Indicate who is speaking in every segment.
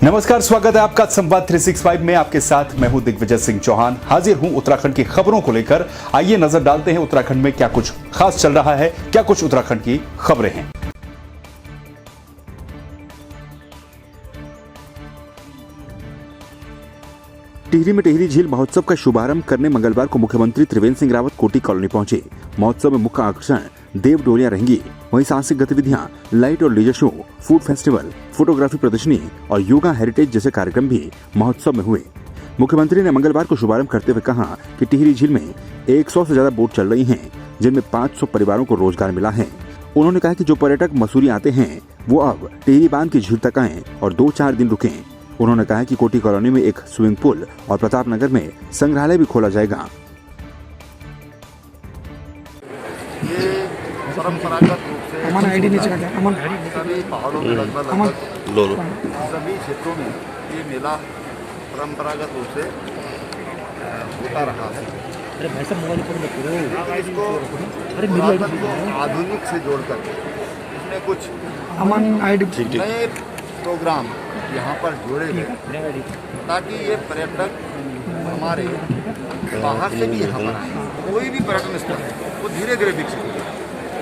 Speaker 1: नमस्कार, स्वागत है आपका संवाद 365 में। आपके साथ मैं हूं दिग्विजय सिंह चौहान। हाजिर हूं उत्तराखंड की खबरों को लेकर। आइए नजर डालते हैं उत्तराखंड में क्या कुछ खास चल रहा है, क्या कुछ उत्तराखंड की खबरें हैं। टिहरी में टिहरी झील महोत्सव का शुभारंभ करने मंगलवार को मुख्यमंत्री त्रिवेंद्र सिंह रावत कोटी कॉलोनी पहुंचे। महोत्सव में मुख्य आकर्षण देव डोलियां रहेंगी। वहीं साहसिक गतिविधियां, लाइट और laser show, food festival, photography प्रदर्शनी और योगा हेरिटेज जैसे कार्यक्रम भी महोत्सव में हुए। मुख्यमंत्री ने मंगलवार को शुभारंभ करते हुए कहा कि टिहरी झील में 100 से ज्यादा बोट चल रही हैं, जिनमें 500 परिवारों को रोजगार मिला है। उन्होंने कहा कि जो पर्यटक मसूरी आते हैं वो अब टिहरी बांध की झील तक आएं और 2-4 दिन रुकें। उन्होंने कहा कि कोटी कॉलोनी में एक स्विमिंग पूल और प्रताप नगर में संग्रहालय भी खोला जाएगा।
Speaker 2: ये परंपरागत रूप से सभी पहाड़ों में लगभग सभी क्षेत्रों में ये मेला परंपरागत रूप से होता रहा है। इसको पुरातन को आधुनिक से जोड़कर इसमें कुछ नए प्रोग्राम यहाँ पर जोड़े गए ताकि ये पर्यटक हमारे बाहर से भी यहाँ पर आए। कोई भी पर्यटन स्थल है वो धीरे धीरे विकसित हो गया।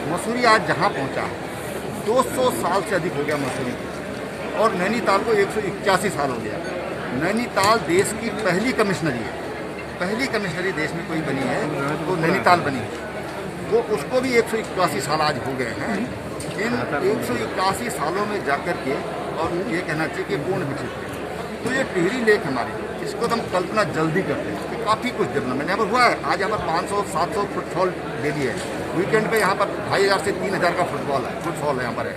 Speaker 2: मसूरी आज जहाँ पहुँचा है 200 साल से अधिक हो गया मसूरी, और नैनीताल को 181 साल हो गया। नैनीताल देश की पहली कमिश्नरी है, पहली कमिश्नरी देश में कोई बनी है तो नैनीताल बनी है। वो उसको भी 181 साल आज हो गए हैं। इन 181 सालों में जाकर के और ये कहना चाहिए कि पूर्ण विकसित है। तो ये टिहरी लेक हमारी, इसको तो हम कल्पना जल्दी करते हैं कि काफ़ी कुछ डेवलपमेंट यहाँ पर हुआ है। आज यहाँ पर 500-700 फुटफॉल डेली है। वीकेंड पे यहाँ पर 2500 से 3000 का फुटफॉल यहाँ पर है।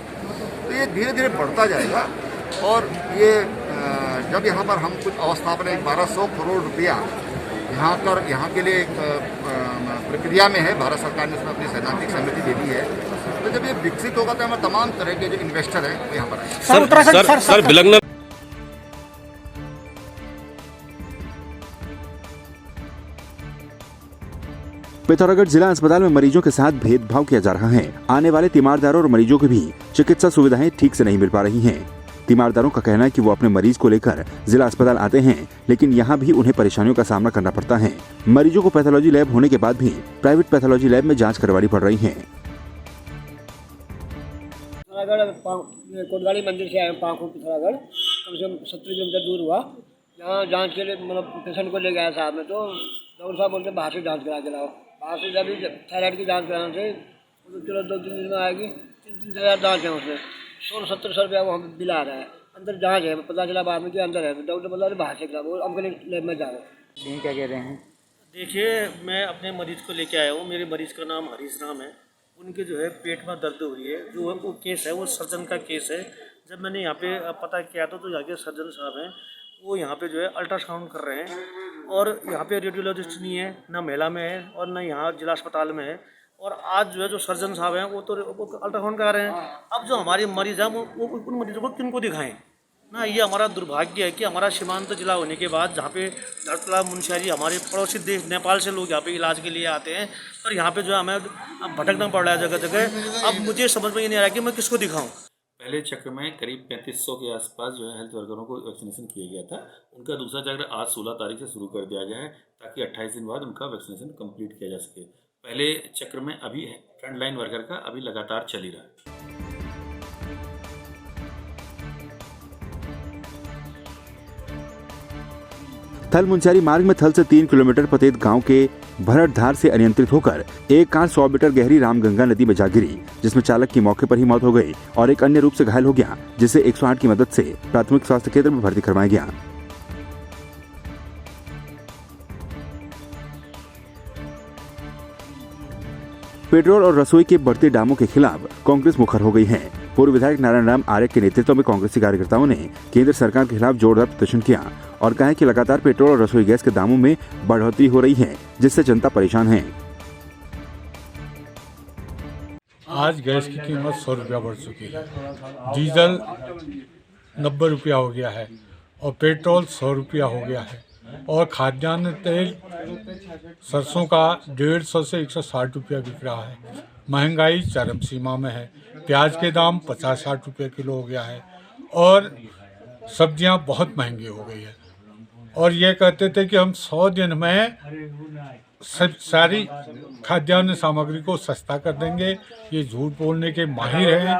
Speaker 2: तो ये धीरे धीरे बढ़ता जाएगा। और ये जब यहाँ पर हम कुछ अवस्थापना 1200 करोड़ रुपया यहाँ के लिए प्रक्रिया में है, भारत सरकार ने उसमें अपनी सैद्धांतिक सहमति दे दी है। तो जब ये विकसित होगा तो हमें तमाम तरह के जो इन्वेस्टर हैं वो यहाँ पर आएंगे।
Speaker 3: सर बिलगनर
Speaker 1: पिथौरागढ़ जिला अस्पताल में मरीजों के साथ भेदभाव किया जा रहा है। आने वाले तीमारदारों और मरीजों को भी चिकित्सा सुविधाएं ठीक से नहीं मिल पा रही हैं। तीमारदारों का कहना है कि वो अपने मरीज को लेकर जिला अस्पताल आते हैं, लेकिन यहाँ भी उन्हें परेशानियों का सामना करना पड़ता है। मरीजों को पैथोलॉजी लैब होने के बाद भी प्राइवेट पैथोलॉजी लैब में जाँच करवानी पड़ रही है।
Speaker 4: कोटगाड़ी मंदिर से आए पाखू पिथौरागढ़, कम से कम 70 किलोमीटर दूर हुआ। यहाँ जांच के लिए मतलब पेशेंट को ले गया साहब में, तो डॉक्टर साहब बोलते बाहर से जांच करा के लाओ। बाहर से जब थायराइड की जांच कराने से तो चलो 2-3 दिन में आएगी। 3-3 हज़ार जाँच है, उसमें 1600-1700 रुपया वो हमें बिल आ रहा है। अंदर जाँच है, पता चला बाद में कि अंदर है, तो डॉक्टर बोला बाहर से कराओ, हमको लैब में जाओ।
Speaker 5: क्या कह रहे हैं?
Speaker 3: देखिए, मैं अपने मरीज को लेके आया हूँ। मेरे मरीज का नाम हरीश राम है। उनके जो है पेट में दर्द हो रही है। जो है वो केस है, वो सर्जन का केस है। जब मैंने यहाँ पे पता किया था तो यहाँ के सर्जन साहब हैं, वो यहाँ पे जो है अल्ट्रासाउंड कर रहे हैं। और यहाँ पे रेडियोलॉजिस्ट नहीं है, ना महिला में है और ना यहाँ जिला अस्पताल में है। और आज जो है जो सर्जन साहब हैं वो तो अल्ट्रासाउंड करा रहे हैं। अब जो हमारे मरीज़ हैं वो उन मरीजों को किनको दिखाएं ना। ये हमारा दुर्भाग्य है कि हमारा सीमांत जिला होने के बाद जहाँ पे धरतला मुनस्यारी हमारे पड़ोसी देश नेपाल से लोग यहाँ पे इलाज के लिए आते हैं, पर यहाँ पे जो है हमें भटकना पड़ रहा है जगह जगह। अब मुझे समझ में ये नहीं आ रहा कि मैं किसको दिखाऊं।
Speaker 6: पहले चक्र में करीब 3500 के आसपास जो है हेल्थ वर्करों को वैक्सीनेशन किया गया था। उनका दूसरा चक्र आज 16 तारीख से शुरू कर दिया गया है ताकि 28 दिन बाद उनका वैक्सीनेशन कंप्लीट किया जा सके। पहले चक्र में अभी फ्रंट लाइन वर्कर का अभी लगातार चल ही रहा है।
Speaker 1: थल मुनस्यारी मार्ग में थल से 3 किलोमीटर पतेत गांव के भरतधार से अनियंत्रित होकर एक कार 100 मीटर गहरी रामगंगा नदी में जा गिरी, जिसमें चालक की मौके पर ही मौत हो गई और एक अन्य रूप से घायल हो गया, जिसे 108 की मदद से प्राथमिक स्वास्थ्य केंद्र में भर्ती करवाया गया। पेट्रोल और रसोई के बढ़ते दामों के खिलाफ कांग्रेस मुखर हो गई है। पूर्व विधायक नारायण राम आर्य के नेतृत्व में कांग्रेसी कार्यकर्ताओं ने केंद्र सरकार के खिलाफ जोरदार प्रदर्शन किया और कहा कि लगातार पेट्रोल और रसोई गैस के दामों में बढ़ोतरी हो रही है, जिससे जनता परेशान है।
Speaker 7: आज गैस की कीमत 100 रुपया बढ़ चुकी है, डीजल 90 रुपया हो गया है और पेट्रोल 100 रुपया हो गया है और खाद्यान्न तेल सरसों का 150 से 160 रुपया बिक रहा है। महंगाई चरम सीमा में है। प्याज के दाम 50-60 रुपये किलो हो गया है और सब्जियां बहुत महंगी हो गई है। और ये कहते थे कि हम 100 दिन में सारी खाद्यान्न सामग्री को सस्ता कर देंगे। ये झूठ बोलने के माहिर हैं।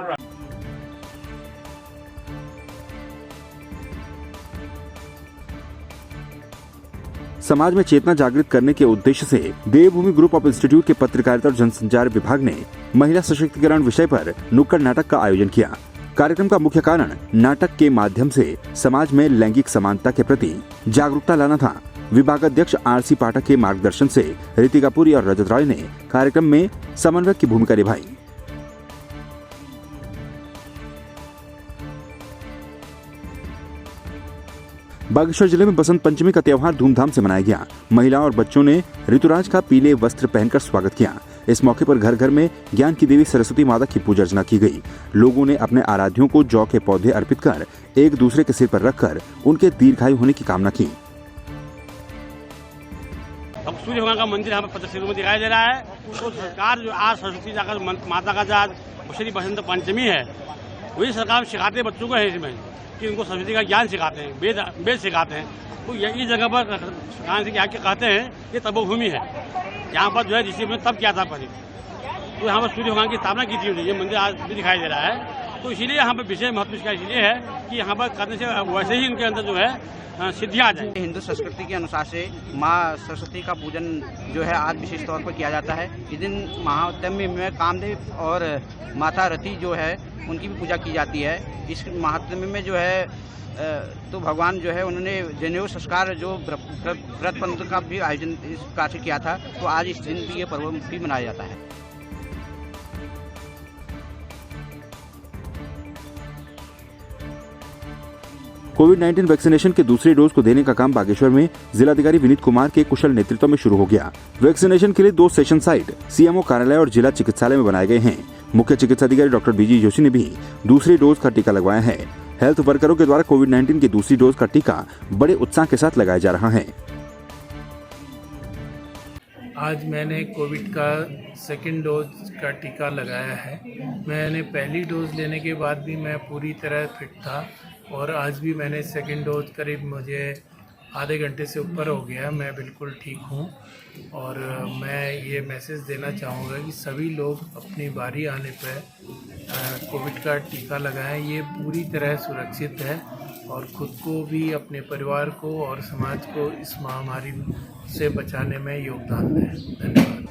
Speaker 1: समाज में चेतना जागृत करने के उद्देश्य से देवभूमि ग्रुप ऑफ इंस्टीट्यूट के पत्रकारिता और जनसंचार विभाग ने महिला सशक्तिकरण विषय पर नुक्कड़ नाटक का आयोजन किया। कार्यक्रम का मुख्य कारण नाटक के माध्यम से समाज में लैंगिक समानता के प्रति जागरूकता लाना था। विभागाध्यक्ष आरसी पाठक के मार्गदर्शन से रितिका पुरी और रजत रॉय ने कार्यक्रम में समन्वयक की भूमिका निभाई। बागेश्वर जिले में बसंत पंचमी का त्योहार धूमधाम से मनाया गया। महिलाओं और बच्चों ने ऋतुराज का पीले वस्त्र पहनकर स्वागत किया। इस मौके पर घर घर में ज्ञान की देवी सरस्वती माता की पूजा अर्चना की गई। लोगों ने अपने आराध्यों को जौ के पौधे अर्पित कर एक दूसरे के सिर पर रखकर उनके दीर्घायु होने की कामना की।
Speaker 5: अब सूर्य भगवान का मंदिर यहाँ पर में दिखाई दे रहा है। तो सरकार जो आज सरस्वती जाकर माता का जो आज श्री बसंत पंचमी है, वही सरकार सिखाते बच्चों को है इसमें कि उनको सरस्वती का ज्ञान सिखाते हैं, वेद सिखाते हैं। तो इस जगह पर सरकार से क्या कहते हैं ये तपोभूमि है। यहाँ पर जो है ऋषि में तब किया था पहले, तो यहाँ पर सूर्य भगवान की स्थापना की थी। ये मंदिर आज भी दिखाई दे रहा है। तो इसीलिए यहाँ पर विशेष महत्व इसका इसलिए है कि यहाँ पर करने से वैसे ही इनके अंदर जो है सिद्धियाँ आ जाए।
Speaker 8: हिंदू संस्कृति के अनुसार से माँ सरस्वती का पूजन जो है आज विशेष तौर पर किया जाता है। इस दिन महात्म्य में कामदेव और माता रति जो है उनकी भी पूजा की जाती है। इस महात्म्य में जो है तो भगवान जो है उन्होंने जनेऊ संस्कार जो व्रत पंथ का भी आयोजन इस प्रकार से किया था। तो आज इस दिन भी ये पर्व भी मनाया जाता है।
Speaker 1: कोविड-19 वैक्सीनेशन के दूसरे डोज को देने का काम बागेश्वर में जिलाधिकारी विनीत कुमार के कुशल नेतृत्व में शुरू हो गया। वैक्सीनेशन के लिए 2 सेशन साइट सीएमओ कार्यालय और जिला चिकित्सालय में बनाए गए हैं। मुख्य चिकित्सा अधिकारी डॉक्टर बीजी जोशी ने भी दूसरी डोज का टीका लगवाया है। हेल्थ वर्करों के द्वारा कोविड-19 की दूसरी डोज का टीका बड़े उत्साह के साथ लगाया जा रहा है।
Speaker 9: आज मैंने कोविड का सेकेंड डोज का टीका लगाया है। मैंने पहली डोज लेने के बाद भी मैं पूरी तरह फिट था और आज भी मैंने सेकेंड डोज करीब मुझे आधे घंटे से ऊपर हो गया। मैं बिल्कुल ठीक हूँ और मैं ये मैसेज देना चाहूँगा कि सभी लोग अपनी बारी आने पर कोविड का टीका लगाएं। ये पूरी तरह सुरक्षित है और खुद को भी, अपने परिवार को और समाज को इस महामारी से बचाने में योगदान दें। धन्यवाद।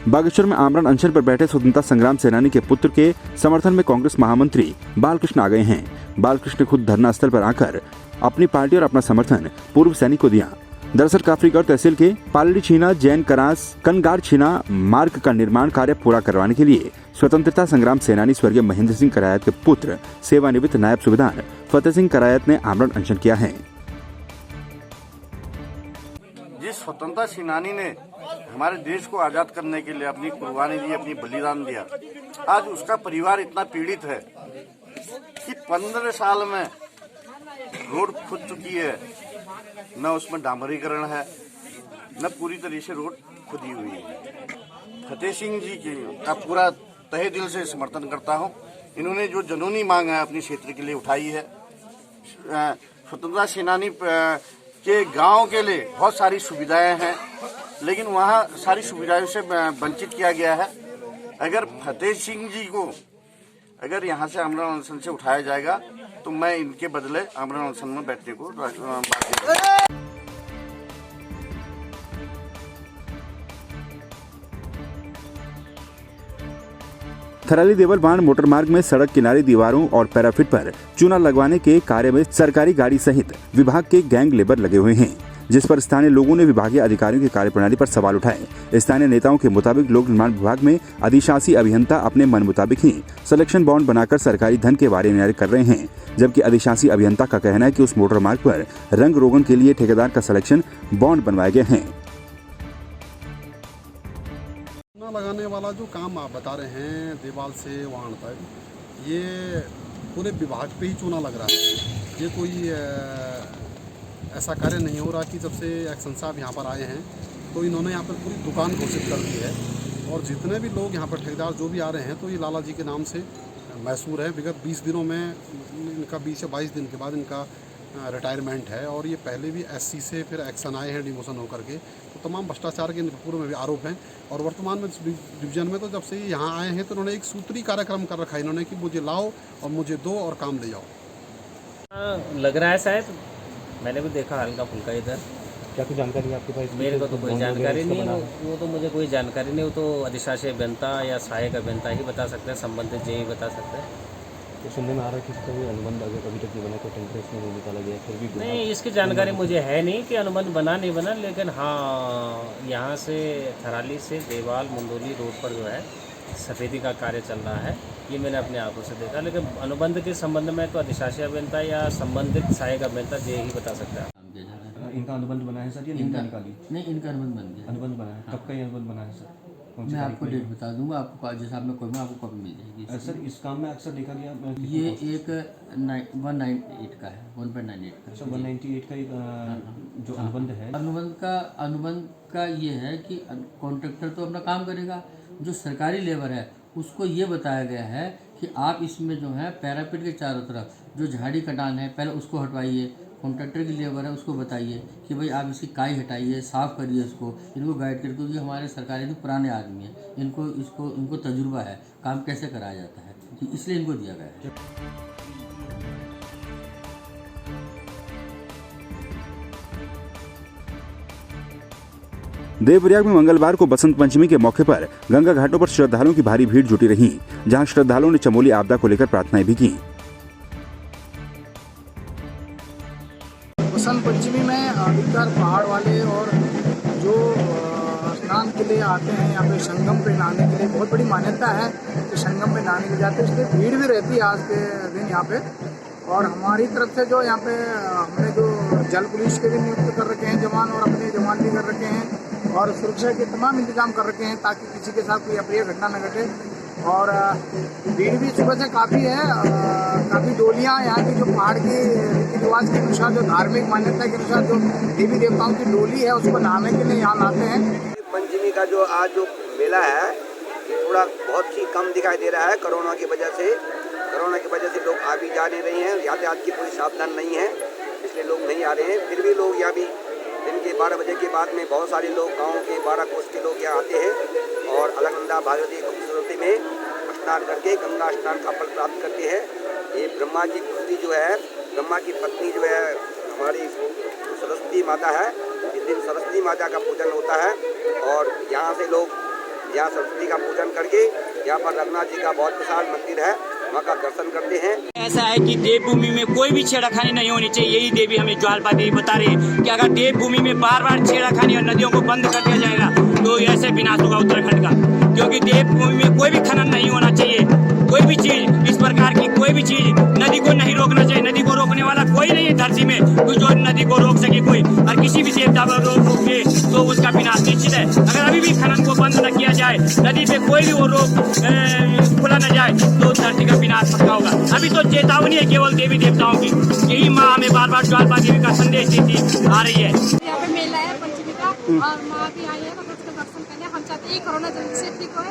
Speaker 1: बागेश्वर में आमरण अनशन पर बैठे स्वतंत्रता संग्राम सेनानी के पुत्र के समर्थन में कांग्रेस महामंत्री बालकृष्ण आ गए हैं। बालकृष्ण ने खुद धरना स्थल पर आकर अपनी पार्टी और अपना समर्थन पूर्व सैनिक को दिया। दरअसल काफरीगढ़ तहसील के पालड़ी छीना जैन करास कनगार छीना मार्ग का निर्माण कार्य पूरा करवाने के लिए स्वतंत्रता संग्राम सेनानी स्वर्गीय महेंद्र सिंह करायत के पुत्र सेवानिवृत्त नायब सूबेदार फतेह सिंह करायत ने आमरण अनशन किया है।
Speaker 2: जिस स्वतंत्रता सेनानी ने हमारे देश को आजाद करने के लिए अपनी कुर्बानी दी, अपनी बलिदान दिया, आज उसका परिवार इतना पीड़ित है कि 15 साल में रोड खुद चुकी है, न उसमें डामरीकरण है, न पूरी तरह से रोड खुदी हुई है। फतेह सिंह जी का पूरा तहे दिल से समर्थन करता हूं। इन्होंने जो जनूनी मांग है अपने क्षेत्र के लिए उठाई है। स्वतंत्रता सेनानी के गांव के लिए बहुत सारी सुविधाएं हैं, लेकिन वहां सारी सुविधाओं से वंचित किया गया है। अगर फतेह सिंह जी को अगर यहां से आमरण अनशन से उठाया जाएगा तो मैं इनके बदले आमरण अनशन में बैठने को बाध्य।
Speaker 1: थराली देवल बांध मोटर मार्ग में सड़क किनारे दीवारों और पैराफिट पर चूना लगवाने के कार्य में सरकारी गाड़ी सहित विभाग के गैंग लेबर लगे हुए हैं, जिस पर स्थानीय लोगों ने विभागीय अधिकारियों की कार्यप्रणाली पर सवाल उठाए। स्थानीय नेताओं के मुताबिक लोक निर्माण विभाग में अधिशासी अभियंता अपने मन मुताबिक ही सिलेक्शन बॉन्ड बनाकर सरकारी धन के वारे न्याय कर रहे हैं, जबकि अधिशासी अभियंता का कहना है कि उस मोटर मार्ग पर रंग रोगन के लिए ठेकेदार का सिलेक्शन बॉन्ड बनवाए गए हैं।
Speaker 10: लगाने वाला जो काम आप बता रहे हैं देवाल से वहां तक, ये पूरे विभाग पे ही चूना लग रहा है। ये कोई ऐसा कार्य नहीं हो रहा कि जब से एक्शन साहब यहाँ पर आए हैं तो इन्होंने यहाँ पर पूरी दुकान घोषित कर दी है और जितने भी लोग यहाँ पर ठेकेदार जो भी आ रहे हैं तो ये लाला जी के नाम से मैसूर है। विगत 20 दिनों में इनका 20 या 22 दिन के बाद इनका रिटायरमेंट है और ये पहले भी एससी से फिर एक्शन आए हैं डिमोशन होकर के। तो तमाम भ्रष्टाचार के पूर्व में भी आरोप हैं और वर्तमान में डिवीजन में तो जब से ये यहाँ आए हैं तो उन्होंने एक सूत्री कार्यक्रम कर रखा है इन्होंने कि मुझे लाओ और मुझे दो और काम ले जाओ।
Speaker 11: लग रहा है शायद, मैंने भी देखा हल्का फुल्का इधर।
Speaker 12: क्या कुछ जानकारी है आपके पास?
Speaker 11: मेरे को तो कोई जानकारी नहीं, वो तो मुझे कोई जानकारी नहीं। वो तो अधिशासी अभियंता या सहायक अभियंता ही बता सकते हैं, संबंधित जेई बता सकते हैं।
Speaker 12: तो सुनने में आ रहा है कि इसका भी अनुबंध अभी तक नहीं बना, कोई टेंडर इसमें नहीं निकाला गया, फिर भी
Speaker 11: नहीं, इसकी जानकारी मुझे है नहीं कि अनुबंध बना नहीं बना, लेकिन हाँ यहाँ से थराली से देवाल मुंदोली रोड पर जो है सफेदी का कार्य चल रहा है, ये मैंने अपने आंखों से देखा। लेकिन अनुबंध के संबंध में तो अधिशासी अभियंता या संबंधित सहायक अभियंता जे ही बता सकता है।
Speaker 12: इनका अनुबंध बना है सर या नहीं निकाली?
Speaker 13: नहीं, इनका अनुबंध बन गया।
Speaker 12: अनुबंध बना है, कब का ये अनुबंध बना है सर?
Speaker 13: मैं आपको डेट बता दूंगा, आपको जैसे आपने कोई में आपको कभी मिल जाएगी।
Speaker 12: सर इस काम में अक्सर देखा गया
Speaker 13: ये एक 198 का है, 1.98 का।
Speaker 12: अच्छा, 198 का एक जो अनुबंध है,
Speaker 13: अनुबंध का ये है कि कॉन्ट्रैक्टर तो अपना काम करेगा, जो सरकारी लेबर है उसको ये बताया गया है कि आप इसमें जो है पैरापिट के चारों तरफ जो झाड़ी कटान है पहले उसको हटवाइए। कॉन्ट्रैक्टर की लेबर है उसको बताइए कि भाई आप इसकी काई हटाइए, साफ़ करिए इसको, इनको गाइड करके, क्योंकि हमारे सरकारी तो पुराने आदमी हैं, इनको तजुर्बा है काम कैसे कराया जाता है, इसलिए इनको दिया गया है।
Speaker 1: देवप्रयाग में मंगलवार को बसंत पंचमी के मौके पर गंगा घाटों पर श्रद्धालुओं की भारी भीड़ जुटी रही, जहां श्रद्धालुओं ने चमोली आपदा को लेकर प्रार्थनाएं भी की।
Speaker 14: बसंत पंचमी में अधिकतर पहाड़ वाले और जो स्नान के लिए आते हैं यहाँ पे संगम पे नहाने के लिए बहुत बड़ी मान्यता है कि संगम पे नहाने के लिए जाते हैं, इसलिए भीड़ भी रहती है आज के दिन यहाँ पे। और हमारी तरफ से जो यहाँ पे हमने जो जल पुलिस के भी नियुक्त कर रखे हैं जवान, और अपने जवान भी कर रखे हैं, और सुरक्षा के तमाम इंतजाम कर रखे हैं ताकि किसी के साथ कोई अप्रिय घटना न घटे। और भीड़ भी सुबह से काफ़ी है, काफ़ी डोलियाँ यहाँ की जो पहाड़ की रीति रिवाज के अनुसार, जो धार्मिक मान्यता के अनुसार जो देवी देवताओं की डोली है उसको नहाने के लिए यहाँ लाते हैं।
Speaker 15: पंचमी का जो आज जो मेला है ये थोड़ा बहुत ही कम दिखाई दे रहा है कोरोना की वजह से। कोरोना की वजह से लोग आ भी जा नहीं रहे हैं, यातायात की कोई सावधान नहीं है, इसलिए लोग नहीं आ रहे हैं। फिर भी लोग यहाँ भी दिन के 12 बजे के बाद में बहुत सारे लोग गाँव के 12 कोस के लोग यहाँ आते हैं और अलकनंदा भागवती खूबसूरती में स्नान करके गंगा स्नान का फल प्राप्त करते हैं। ये ब्रह्मा की पुत्री जो है, ब्रह्मा की पत्नी जो है हमारी सरस्वती माता है, इस दिन सरस्वती माता का पूजन होता है और यहाँ से लोग यहाँ सरस्वती का पूजन करके यहाँ पर रघुनाथ जी का बहुत विशाल मंदिर है, वहाँ का दर्शन करते हैं।
Speaker 16: ऐसा है कि देवभूमि में कोई भी छेड़खानी नहीं होनी चाहिए, यही देवी हमें ज्वालपा देवी बता रही है कि अगर देवभूमि में बार बार छेड़खानी और नदियों को बंद कर दिया जाएगा तो ऐसे विनाश होगा उत्तराखंड का, क्योंकि देवभूमि में कोई भी खनन नहीं होना चाहिए। कोई भी चीज इस प्रकार की कोई भी चीज नदी को नहीं रोकना चाहिए, नदी को रोकने वाला कोई नहीं है धरती में कुछ जो नदी को रोक सके कोई, और किसी भी देवता को रोके तो उसका विनाश निश्चित है। अगर अभी भी खनन को बंद न किया जाए, नदी पे कोई भी वो रोक खुला न जाए तो धरती का विनाश पक्का होगा। अभी तो चेतावनी है केवल देवी देवताओं की, यही माँ हमें बार बार ज्वालपा देवी का संदेश देती आ रही है।
Speaker 17: यहाँ पे मेला है पंचमी का और माँ भी आई है, मतलब उसका दर्शन करने हम चाहते हैं कोरोना जल्दी से ठीक हो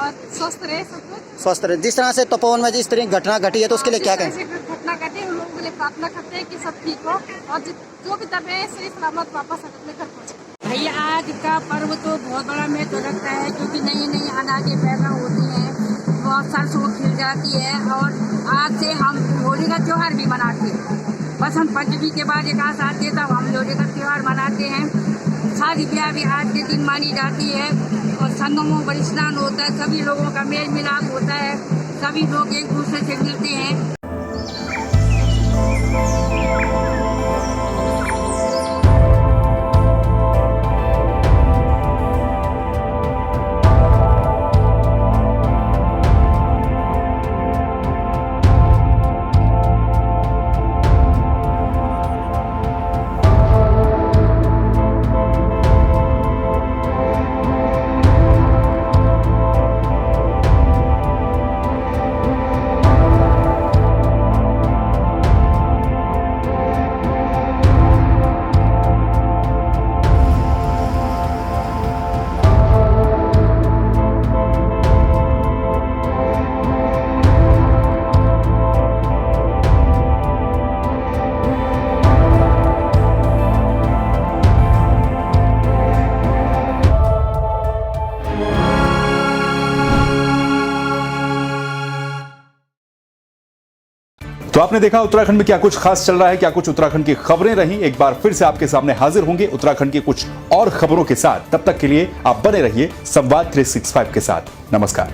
Speaker 17: और स्वस्थ रहे सब कुछ।
Speaker 18: स्वस्थ रहे, जिस तरह से तपोवन में जिस तरह घटना घटी है तो उसके लिए क्या कहें?
Speaker 17: घटना घटी उन लोगों के लिए प्रार्थना करते हैं कि सब ठीक हो और जो भी तब है सही सलामत वापस अपने घर पहुँचे।
Speaker 19: भैया आज का पर्व तो बहुत बड़ा मेरे को लगता है, क्योंकि नई नई अनाजें पैदा होती हैं, बहुत सरसों खिल जाती है और आज से हम होली का त्योहार भी मनाते हैं। बसंत पंचमी के बाद एक आध आती है तब हम होली का त्योहार मनाते हैं। शादी ब्याह भी आज के दिन मानी जाती है और संगमों पर स्नान होता है, सभी लोगों का मेल मिलाप होता है, सभी लोग एक दूसरे से मिलते हैं।
Speaker 1: तो आपने देखा उत्तराखंड में क्या कुछ खास चल रहा है, क्या कुछ उत्तराखंड की खबरें रही। एक बार फिर से आपके सामने हाजिर होंगे उत्तराखंड की कुछ और खबरों के साथ। तब तक के लिए आप बने रहिए संवाद 365 के साथ। नमस्कार।